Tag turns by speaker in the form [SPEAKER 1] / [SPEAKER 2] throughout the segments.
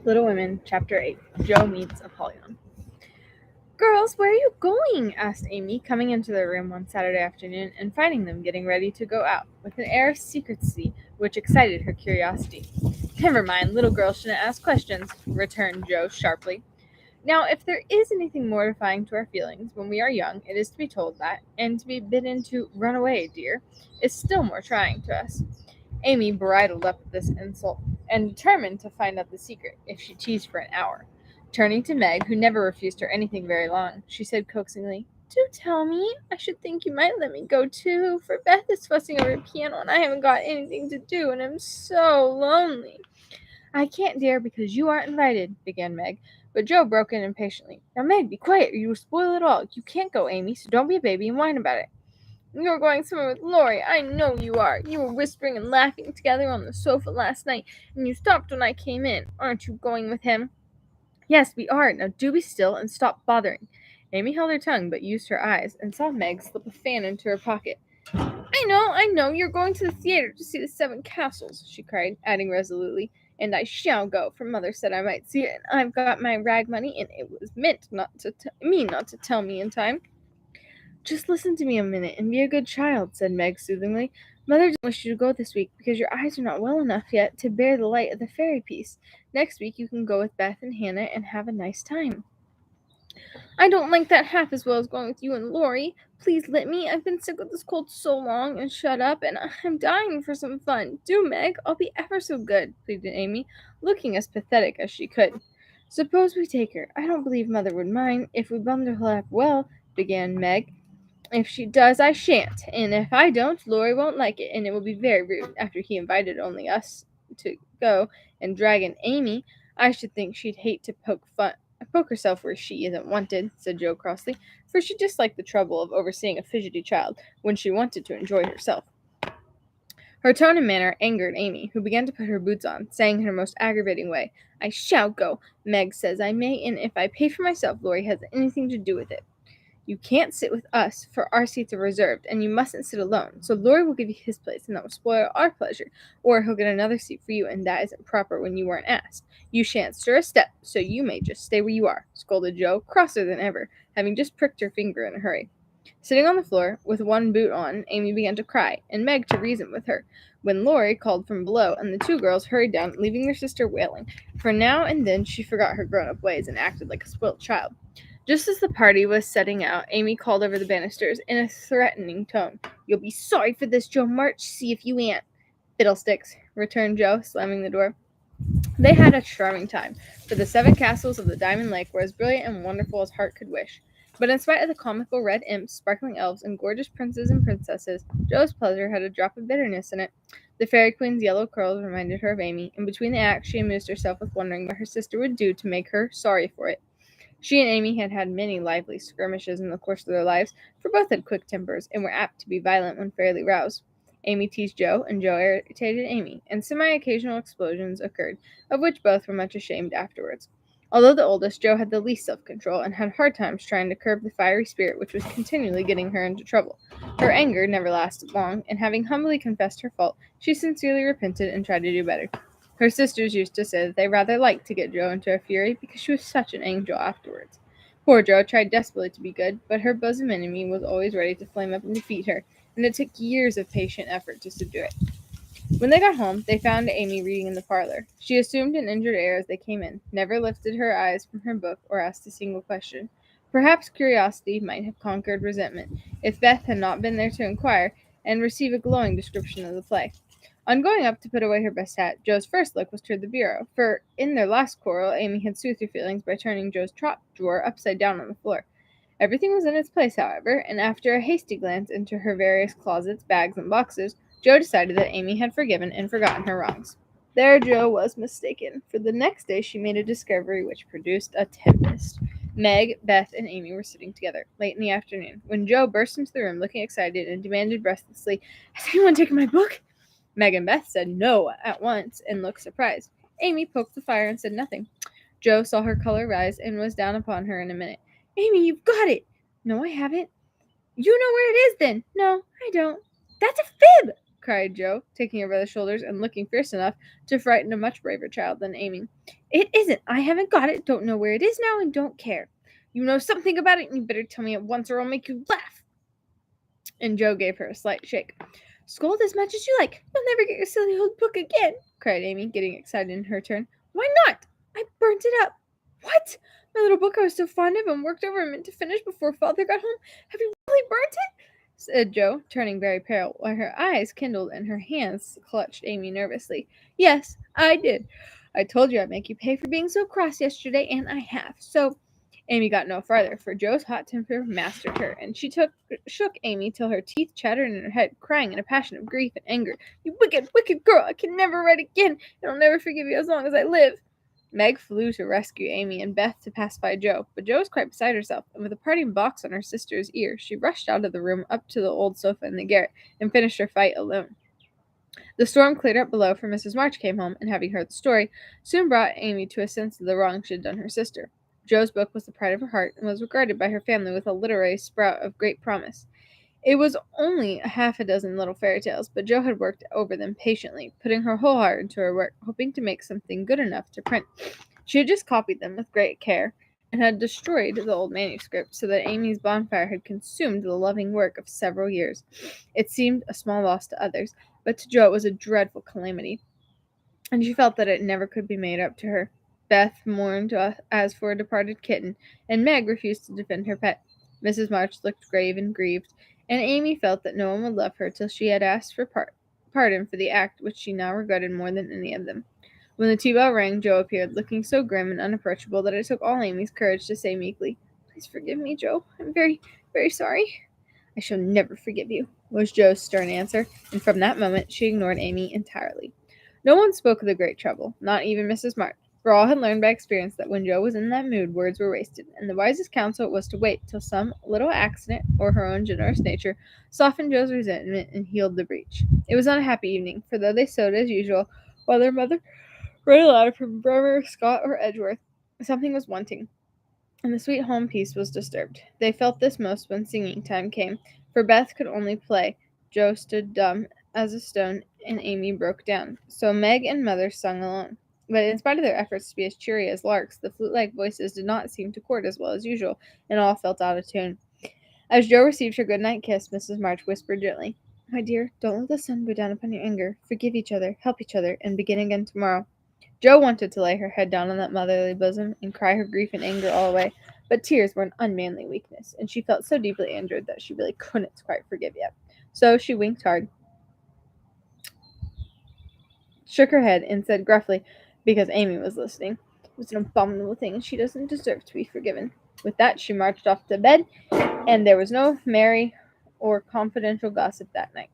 [SPEAKER 1] Little Women, Chapter 8. Jo Meets Apollyon. "Girls, where are you going?" asked Amy, coming into their room one Saturday afternoon and finding them getting ready to go out, with an air of secrecy which excited her curiosity. "Never mind, little girls shouldn't ask questions," returned Jo sharply. "Now, if there is anything mortifying to our feelings when we are young, it is to be told that, and to be bidden to 'run away, dear,' is still more trying to us." Amy bridled up at this insult, and determined to find out the secret, if she teased for an hour. Turning to Meg, who never refused her anything very long, she said coaxingly, "Do tell me. I should think you might let me go too, for Beth is fussing over a piano and I haven't got anything to do, and I'm so lonely." "I can't, dear, because you aren't invited," began Meg, but Jo broke in impatiently. "Now, Meg, be quiet, or you will spoil it all. You can't go, Amy, so don't be a baby and whine about it." "You're going somewhere with Laurie, I know you are. You were whispering and laughing together on the sofa last night, and you stopped when I came in. Aren't you going with him?" "Yes, we are. Now do be still and stop bothering." Amy held her tongue, but used her eyes, and saw Meg slip a fan into her pocket. I know, you're going to the theatre to see the Seven Castles," she cried, adding resolutely, "and I shall go, for Mother said I might see it, and I've got my rag money, and it was meant not to tell me in time." "Just listen to me a minute and be a good child," said Meg soothingly. "Mother doesn't wish you to go this week because your eyes are not well enough yet to bear the light of the fairy piece. Next week you can go with Beth and Hannah and have a nice time." "I don't like that half as well as going with you and Laurie. Please let me. I've been sick with this cold so long and shut up, and I'm dying for some fun. Do, Meg. I'll be ever so good," pleaded Amy, looking as pathetic as she could. "Suppose we take her. I don't believe Mother would mind if we bundle her up well," began Meg. "If she does, I shan't, and if I don't, Laurie won't like it, and it will be very rude, after he invited only us to go, and dragging Amy. I should think she'd hate to poke herself where she isn't wanted," said Jo crossly, for she disliked the trouble of overseeing a fidgety child when she wanted to enjoy herself. Her tone and manner angered Amy, who began to put her boots on, saying in her most aggravating way, "I shall go. Meg says I may, and if I pay for myself, Laurie has anything to do with it. You can't sit with us, for our seats are reserved, and you mustn't sit alone. So Laurie will give you his place, and that will spoil our pleasure. Or he'll get another seat for you, and that isn't proper when you weren't asked. You shan't stir a step, so you may just stay where you are," scolded Jo, crosser than ever, having just pricked her finger in a hurry. Sitting on the floor, with one boot on, Amy began to cry, and Meg to reason with her, when Laurie called from below, and the two girls hurried down, leaving their sister wailing, for now and then she forgot her grown-up ways and acted like a spoilt child. Just as the party was setting out, Amy called over the banisters in a threatening tone, "You'll be sorry for this, Jo March. See if you ain't." "Fiddlesticks," returned Jo, slamming the door. They had a charming time, for the Seven Castles of the Diamond Lake were as brilliant and wonderful as heart could wish. But in spite of the comical red imps, sparkling elves, and gorgeous princes and princesses, Jo's pleasure had a drop of bitterness in it. The Fairy Queen's yellow curls reminded her of Amy, and between the acts she amused herself with wondering what her sister would do to make her sorry for it. She and Amy had had many lively skirmishes in the course of their lives, for both had quick tempers, and were apt to be violent when fairly roused. Amy teased Jo, and Jo irritated Amy, and semi-occasional explosions occurred, of which both were much ashamed afterwards. Although the oldest, Jo had the least self-control, and had hard times trying to curb the fiery spirit which was continually getting her into trouble. Her anger never lasted long, and having humbly confessed her fault, she sincerely repented and tried to do better. Her sisters used to say that they rather liked to get Jo into a fury, because she was such an angel afterwards. Poor Jo tried desperately to be good, but her bosom enemy was always ready to flame up and defeat her, and it took years of patient effort to subdue it. When they got home, they found Amy reading in the parlor. She assumed an injured air as they came in, never lifted her eyes from her book or asked a single question. Perhaps curiosity might have conquered resentment, if Beth had not been there to inquire and receive a glowing description of the play. On going up to put away her best hat, Jo's first look was toward the bureau, for in their last quarrel Amy had soothed her feelings by turning Jo's top drawer upside down on the floor. Everything was in its place, however, and after a hasty glance into her various closets, bags, and boxes, Jo decided that Amy had forgiven and forgotten her wrongs. There Jo was mistaken, for the next day she made a discovery which produced a tempest. Meg, Beth, and Amy were sitting together, late in the afternoon, when Jo burst into the room looking excited and demanded breathlessly, "Has anyone taken my book?" Meg and Beth said no at once and looked surprised. Amy poked the fire and said nothing. Jo saw her color rise and was down upon her in a minute. "Amy, you've got it." "No, I haven't." "You know where it is, then." "No, I don't." "That's a fib." cried Joe, taking her by the shoulders and looking fierce enough to frighten a much braver child than Amy. It isn't. I haven't got it, don't know where it is now, and don't care. You know something about it, and you better tell me at once or I'll make you laugh. And Joe gave her a slight shake. Scold as much as you like. You'll never get your silly old book again, cried Amy, getting excited in her turn. Why not? I burnt it up. What? My little book I was so fond of and worked over and meant to finish before Father got home. Have you really burnt it? Said Joe, turning very pale, while her eyes kindled and her hands clutched Amy nervously. Yes, I did. I told you I'd make you pay for being so cross yesterday, and I have. So Amy got no farther, for Joe's hot temper mastered her, and she shook Amy till her teeth chattered in her head, crying in a passion of grief and anger, You wicked, wicked girl! I can never write again, and I'll never forgive you as long as I live. Meg flew to rescue Amy and Beth to pacify Joe, but Joe was quite beside herself, and with a parting box on her sister's ear, she rushed out of the room up to the old sofa in the garret, and finished her fight alone. The storm cleared up below, for Mrs. March came home, and having heard the story, soon brought Amy to a sense of the wrong she had done her sister. Joe's book was the pride of her heart, and was regarded by her family with a literary sprout of great promise. It was only half a dozen little fairy tales, but Jo had worked over them patiently, putting her whole heart into her work, hoping to make something good enough to print. She had just copied them with great care, and had destroyed the old manuscript, so that Amy's bonfire had consumed the loving work of several years. It seemed a small loss to others, but to Jo it was a dreadful calamity, and she felt that it never could be made up to her. Beth mourned as for a departed kitten, and Meg refused to defend her pet. Mrs. March looked grave and grieved, and Amy felt that no one would love her till she had asked for pardon for the act which she now regretted more than any of them. When the tea bell rang, Jo appeared, looking so grim and unapproachable that it took all Amy's courage to say meekly, Please forgive me, Jo. I'm very, very sorry. I shall never forgive you, was Jo's stern answer, and from that moment she ignored Amy entirely. No one spoke of the great trouble, not even Mrs. March, for all had learned by experience that when Jo was in that mood words were wasted, and the wisest counsel was to wait till some little accident, or her own generous nature, softened Jo's resentment and healed the breach. It was not a happy evening, for though they sewed as usual, while their mother read aloud from Bremer, Scott, or Edgeworth, something was wanting, and the sweet home peace was disturbed. They felt this most when singing time came, for Beth could only play. Jo stood dumb as a stone, and Amy broke down. So Meg and Mother sung alone. But in spite of their efforts to be as cheery as larks, the flute-like voices did not seem to chord as well as usual, and all felt out of tune. As Jo received her good-night kiss, Mrs. March whispered gently, My dear, don't let the sun go down upon your anger. Forgive each other, help each other, and begin again tomorrow. Jo wanted to lay her head down on that motherly bosom and cry her grief and anger all away, but tears were an unmanly weakness, and she felt so deeply injured that she really couldn't quite forgive yet. So she winked hard, shook her head, and said gruffly, because Amy was listening, It was an abominable thing, and she doesn't deserve to be forgiven. With that she marched off to bed, and there was no merry or confidential gossip that night.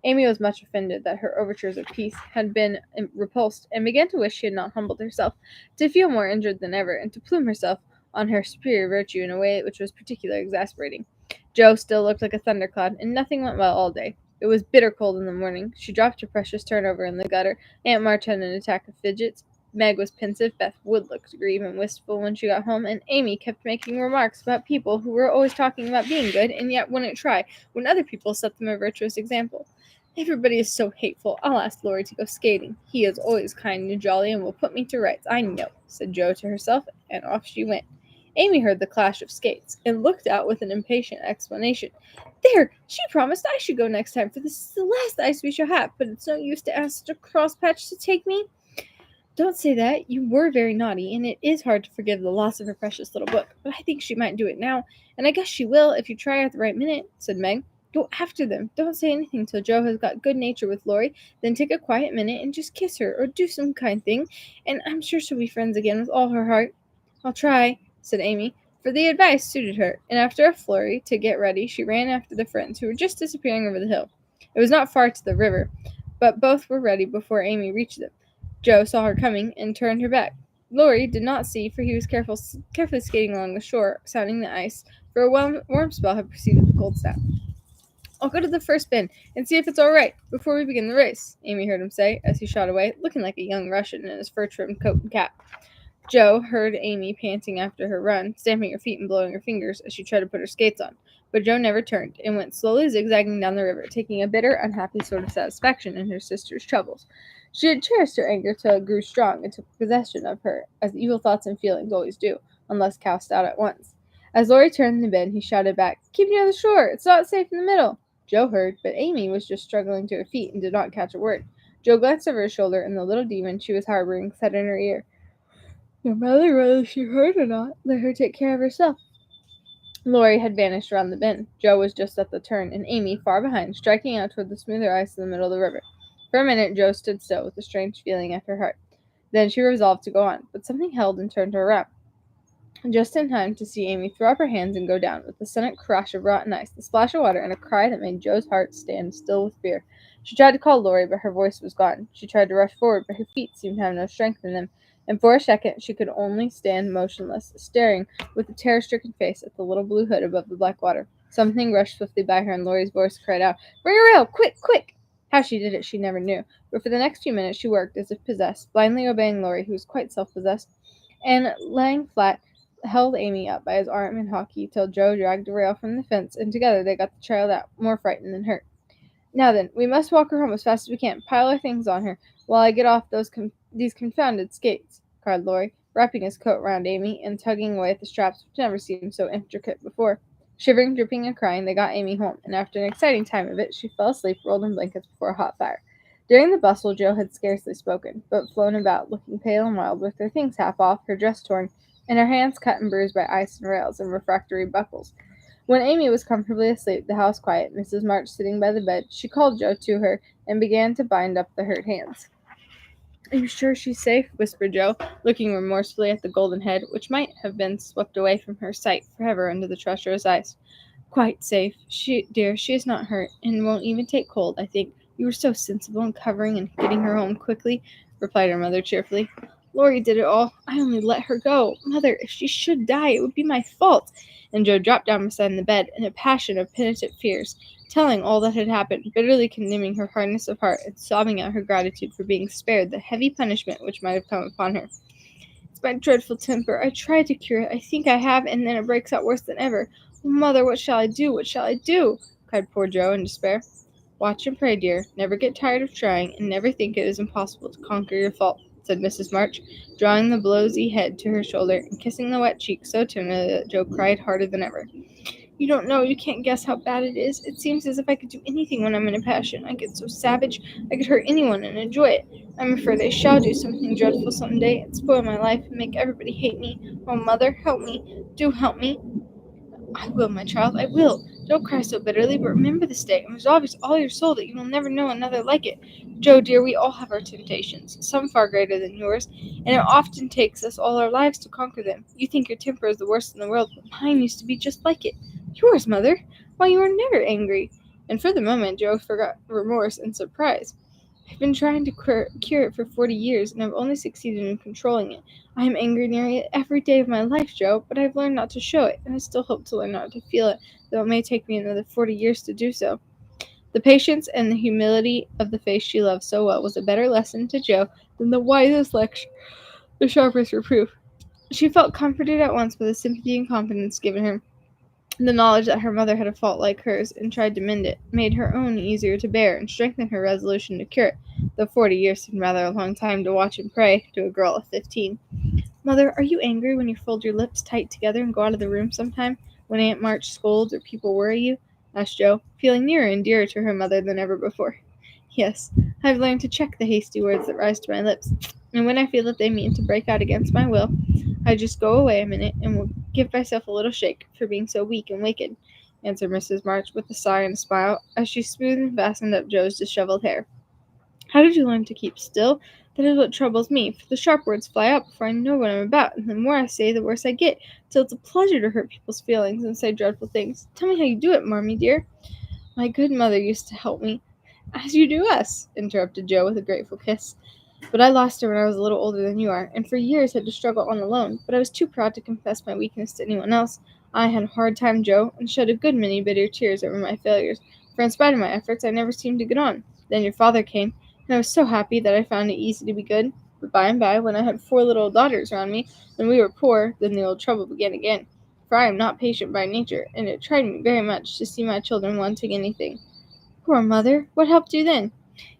[SPEAKER 1] Amy was much offended that her overtures of peace had been repulsed, and began to wish she had not humbled herself, to feel more injured than ever, and to plume herself on her superior virtue in a way which was particularly exasperating. Jo still looked like a thundercloud, and nothing went well all day. It was bitter cold in the morning. She dropped her precious turnover in the gutter. Aunt March had an attack of fidgets. Meg was pensive. Beth Wood looked grieved and wistful when she got home, and Amy kept making remarks about people who were always talking about being good and yet wouldn't try when other people set them a virtuous example. Everybody is so hateful. I'll ask Laurie to go skating. He is always kind and jolly and will put me to rights, I know, said Jo to herself, and off she went. Amy heard the clash of skates, and looked out with an impatient exclamation. There! She promised I should go next time, for this is the last ice we shall have, but it's no use to ask such a crosspatch to take me. Don't say that. You were very naughty, and it is hard to forgive the loss of her precious little book, but I think she might do it now, and I guess she will if you try at the right minute, said Meg. Go after them. Don't say anything till Jo has got good nature with Laurie, then take a quiet minute and just kiss her, or do some kind thing, and I'm sure she'll be friends again with all her heart. I'll try, said Amy, for the advice suited her, and after a flurry to get ready, she ran after the friends, who were just disappearing over the hill. It was not far to the river, but both were ready before Amy reached them. Jo saw her coming, and turned her back. Laurie did not see, for he was carefully skating along the shore, sounding the ice, for a warm spell had preceded the cold snap. I'll go to the first bin and see if it's all right before we begin the race, Amy heard him say as he shot away, looking like a young Russian in his fur-trimmed coat and cap. Jo heard Amy panting after her run, stamping her feet and blowing her fingers as she tried to put her skates on, But Joe never turned, and went slowly zigzagging down the river, taking a bitter, unhappy sort of satisfaction in her sister's troubles. She had cherished her anger till it grew strong and took possession of her, as evil thoughts and feelings always do, unless cast out at once. As Laurie turned in the bend, he shouted back, "Keep near the shore! It's not safe in the middle!" Joe heard, but Amy was just struggling to her feet and did not catch a word. Joe glanced over his shoulder, and the little demon she was harboring said in her ear, "Your mother, whether she heard or not, let her take care of herself." Laurie had vanished around the bend. Joe was just at the turn, and Amy, far behind, striking out toward the smoother ice in the middle of the river. For a minute, Joe stood still, with a strange feeling at her heart. Then she resolved to go on, but something held and turned her around. Just in time to see Amy throw up her hands and go down, with a sudden crash of rotten ice, a splash of water, and a cry that made Joe's heart stand still with fear. She tried to call Laurie, but her voice was gone. She tried to rush forward, but her feet seemed to have no strength in them, and for a second she could only stand motionless, staring with a terror-stricken face at the little blue hood above the black water. Something rushed swiftly by her, and Laurie's voice cried out, "Bring a rail! Quick! Quick!" How she did it she never knew, but for the next few minutes she worked as if possessed, blindly obeying Laurie, who was quite self-possessed, and lying flat held Amy up by his arm in hockey till Joe dragged a rail from the fence, and together they got the child out, more frightened than hurt. "Now then, we must walk her home as fast as we can. Pile our things on her, while I get off these confounded skates," cried Laurie, wrapping his coat round Amy, and tugging away at the straps which never seemed so intricate before. Shivering, dripping, and crying, they got Amy home, and after an exciting time of it, she fell asleep rolled in blankets before a hot fire. During the bustle, Joe had scarcely spoken, but flown about, looking pale and wild, with her things half off, her dress torn, and her hands cut and bruised by ice and rails and refractory buckles. When Amy was comfortably asleep, the house quiet, Mrs. March sitting by the bed, she called Joe to her and began to bind up the hurt hands. "Are you sure she's safe?" whispered Joe, looking remorsefully at the golden head, which might have been swept away from her sight forever under the treacherous ice. "Quite safe. She is not hurt, and won't even take cold, I think. You were so sensible in covering and getting her home quickly," replied her mother cheerfully. "Laurie did it all. I only let her go. Mother, if she should die, it would be my fault." And Joe dropped down beside the bed in a passion of penitent fears, telling all that had happened, bitterly condemning her hardness of heart, and sobbing out her gratitude for being spared the heavy punishment which might have come upon her. "It's my dreadful temper. I try to cure it. I think I have, and then it breaks out worse than ever. Oh, Mother, what shall I do? What shall I do?" cried poor Joe in despair. "Watch and pray, dear. Never get tired of trying, and never think it is impossible to conquer your fault," said Mrs. March, drawing the blowsy head to her shoulder and kissing the wet cheek so tenderly that Joe cried harder than ever. "You don't know, you can't guess how bad it is. It seems as if I could do anything when I'm in a passion. I get so savage, I could hurt anyone and enjoy it. I'm afraid I shall do something dreadful some day and spoil my life and make everybody hate me. Oh, Mother, help me. Do help me." "I will, my child, I will. Don't cry so bitterly, but remember this day, and resolve with all your soul that you will never know another like it. Joe, dear, we all have our temptations, some far greater than yours, and it often takes us all our lives to conquer them. You think your temper is the worst in the world, but mine used to be just like it. Yours, Mother? Why, you are never angry." And for the moment Joe forgot remorse and surprise. "I've been trying to cure it for 40 years, and I've only succeeded in controlling it. I am angry nearly every day of my life, Joe, but I've learned not to show it, and I still hope to learn not to feel it, though it may take me another 40 years to do so." The patience and the humility of the face she loved so well was a better lesson to Joe than the wisest lecture, the sharpest reproof. She felt comforted at once by the sympathy and confidence given her. The knowledge that her mother had a fault like hers, and tried to mend it, made her own easier to bear, and strengthened her resolution to cure it, though 40 years seemed rather a long time to watch and pray to a girl of 15. "Mother, are you angry when you fold your lips tight together and go out of the room sometime, when Aunt March scolds or people worry you?" asked Joe, feeling nearer and dearer to her mother than ever before. "Yes, I've learned to check the hasty words that rise to my lips, and when I feel that they mean to break out against my will, I just go away a minute and will give myself a little shake for being so weak and wicked," answered Mrs. March with a sigh and a smile, as she smoothed and fastened up Joe's disheveled hair. "How did you learn to keep still? That is what troubles me, for the sharp words fly out before I know what I'm about, and the more I say, the worse I get, till it's a pleasure to hurt people's feelings and say dreadful things. Tell me how you do it, Marmee dear." "My good mother used to help me." "As you do us," interrupted Joe with a grateful kiss. "But I lost her when I was a little older than you are, and for years had to struggle on alone, but I was too proud to confess my weakness to anyone else. I had a hard time, Joe, and shed a good many bitter tears over my failures, for in spite of my efforts I never seemed to get on. Then your father came, and I was so happy that I found it easy to be good. But by and by, when I had 4 little daughters round me, and we were poor, then the old trouble began again. for I am not patient by nature, and it tried me very much to see my children wanting anything. Poor mother! What helped you then?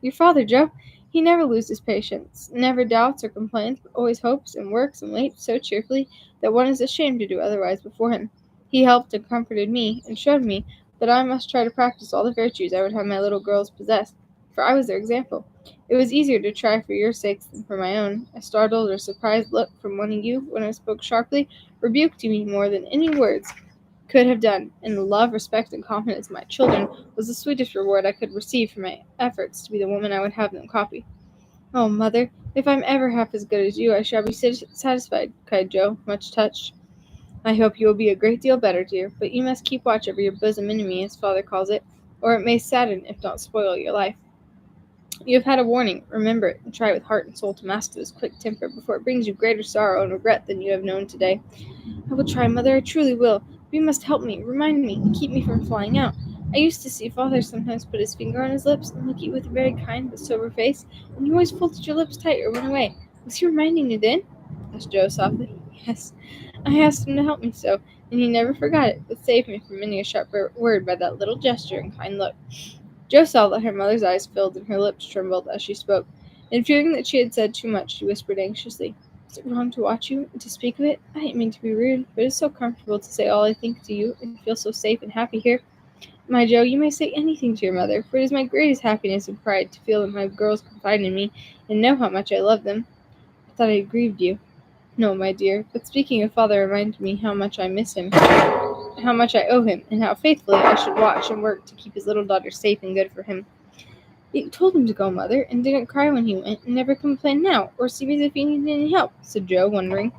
[SPEAKER 1] Your father, Joe. He never loses patience, never doubts or complains, but always hopes and works and waits so cheerfully that one is ashamed to do otherwise before him. He helped and comforted me, and showed me that I must try to practice all the virtues I would have my little girls possess, for I was their example. It was easier to try for your sakes than for my own. A startled or surprised look from one of you, when I spoke sharply, rebuked me more than any words could have done, and the love, respect, and confidence of my children was the sweetest reward I could receive for my efforts to be the woman I would have them copy. Oh, mother, if I'm ever half as good as you, I shall be satisfied, cried Joe, much touched. I hope you will be a great deal better, dear, but you must keep watch over your bosom enemy, as father calls it, or it may sadden, if not spoil, your life. You have had a warning. Remember it, and try with heart and soul to master this quick temper before it brings you greater sorrow and regret than you have known today. I will try, mother, I truly will. But you must help me, remind me, and keep me from flying out. I used to see father sometimes put his finger on his lips and look at you with a very kind but sober face, and you always folded your lips tight or went away. Was he reminding you then? Asked Joe softly. Yes. I asked him to help me so, and he never forgot it, but saved me from many a sharp word by that little gesture and kind look. Joe saw that her mother's eyes filled and her lips trembled as she spoke, and fearing that she had said too much, she whispered anxiously, "Is it wrong to watch you and to speak of it? I didn't mean to be rude, but it is so comfortable to say all I think to you and feel so safe and happy here. My Joe, you may say anything to your mother, for it is my greatest happiness and pride to feel that my girls confide in me and know how much I love them. I thought I had grieved you. No, my dear, but speaking of father reminded me how much I miss him, how much I owe him, and how faithfully I should watch and work to keep his little daughter safe and good for him. You told him to go, mother, and didn't cry when he went, and never complained now, or seem as if he needed any help," said Joe, wondering.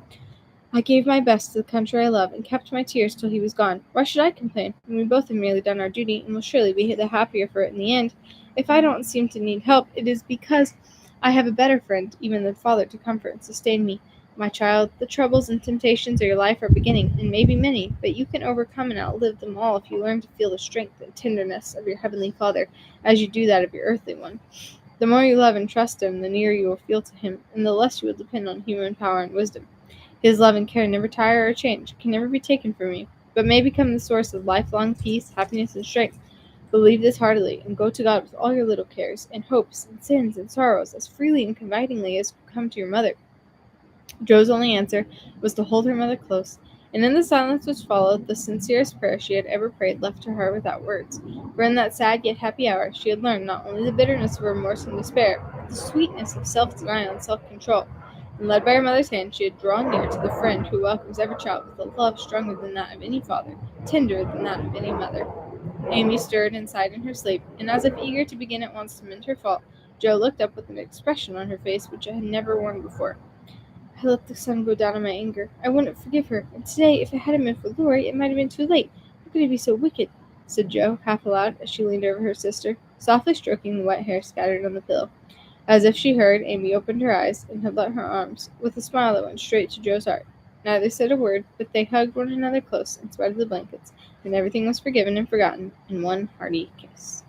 [SPEAKER 1] "I gave my best to the country I love, and kept my tears till he was gone. Why should I complain, when we both have merely done our duty, and will surely be the happier for it in the end? If I don't seem to need help, it is because I have a better friend even than father to comfort and sustain me. My child, the troubles and temptations of your life are beginning, and may be many, but you can overcome and outlive them all if you learn to feel the strength and tenderness of your heavenly Father, as you do that of your earthly one. The more you love and trust him, the nearer you will feel to him, and the less you will depend on human power and wisdom. His love and care never tire or change, can never be taken from you, but may become the source of lifelong peace, happiness, and strength. Believe this heartily, and go to God with all your little cares, and hopes, and sins, and sorrows as freely and confidingly as you come to your mother." Joe's only answer was to hold her mother close, and in the silence which followed, the sincerest prayer she had ever prayed left to her without words, for in that sad yet happy hour she had learned not only the bitterness of remorse and despair, but the sweetness of self-denial and self-control, and led by her mother's hand she had drawn near to the friend who welcomes every child with a love stronger than that of any father, tenderer than that of any mother. Amy stirred and sighed in her sleep, and as if eager to begin at once to mend her fault, Joe looked up with an expression on her face which it had never worn before. "I let the sun go down in my anger. I wouldn't forgive her, and today, if it hadn't been for Laurie, it might have been too late. How could he be so wicked?" said Joe, half aloud, as she leaned over her sister, softly stroking the wet hair scattered on the pillow. As if she heard, Amy opened her eyes and held out her arms, with a smile that went straight to Joe's heart. Neither said a word, but they hugged one another close in spite of the blankets, and everything was forgiven and forgotten in one hearty kiss.